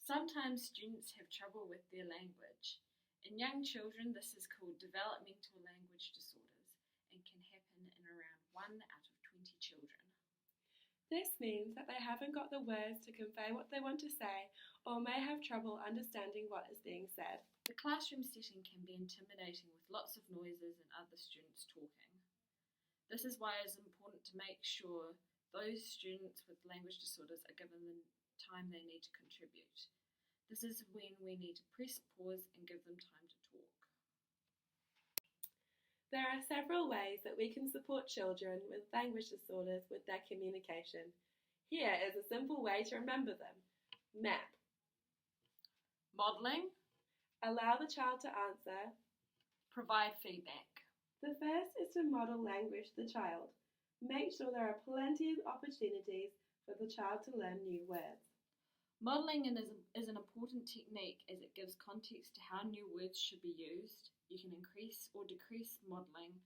Sometimes students have trouble with their language. In young children, this is called developmental language disorders and can happen in around 1 out of 20 children. This means that they haven't got the words to convey what they want to say or may have trouble understanding what is being said. The classroom setting can be intimidating with lots of noises and other students talking. This is why it is important to make sure those students with language disorders are given the time they need to contribute. This is when we need to press pause and give them time to talk. There are several ways that we can support children with language disorders with their communication. Here is a simple way to remember them. MAP. Modelling. Allow the child to answer. Provide feedback. The first is to model language to the child. Make sure there are plenty of opportunities for the child to learn new words. Modelling is an important technique as it gives context to how new words should be used. You can increase or decrease modelling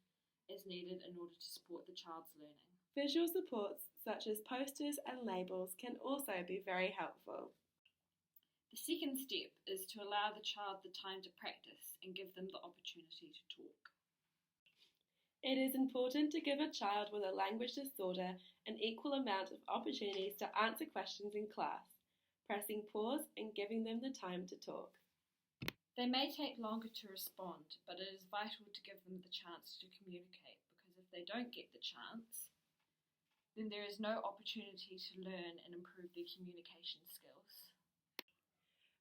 as needed in order to support the child's learning. Visual supports such as posters and labels can also be very helpful. The second step is to allow the child the time to practice and give them the opportunity to talk. It is important to give a child with a language disorder an equal amount of opportunities to answer questions in class, pressing pause and giving them the time to talk. They may take longer to respond, but it is vital to give them the chance to communicate, because if they don't get the chance, then there is no opportunity to learn and improve their communication skills.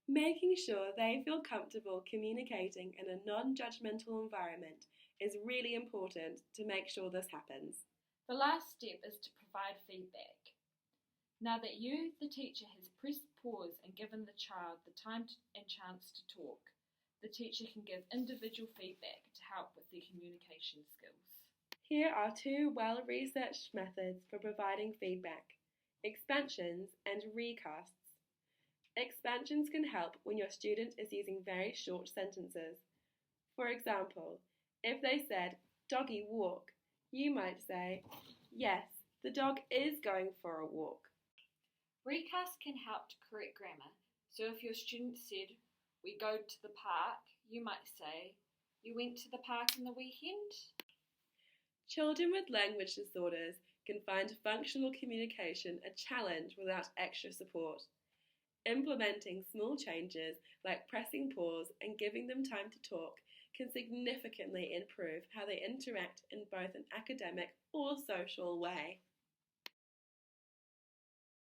Making sure they feel comfortable communicating in a non-judgmental environment is really important to make sure this happens. The last step is to provide feedback. Now that you, the teacher, has pressed pause and given the child the time and chance to talk, the teacher can give individual feedback to help with their communication skills. Here are two well-researched methods for providing feedback: expansions and recasts. Expansions can help when your student is using very short sentences. For example, if they said, "Doggy walk," you might say, "Yes, the dog is going for a walk." Recast can help to correct grammar. So if your student said, "We go to the park," you might say, "You went to the park in the weekend?" Children with language disorders can find functional communication a challenge without extra support. Implementing small changes like pressing pause and giving them time to talk can significantly improve how they interact in both an academic or social way.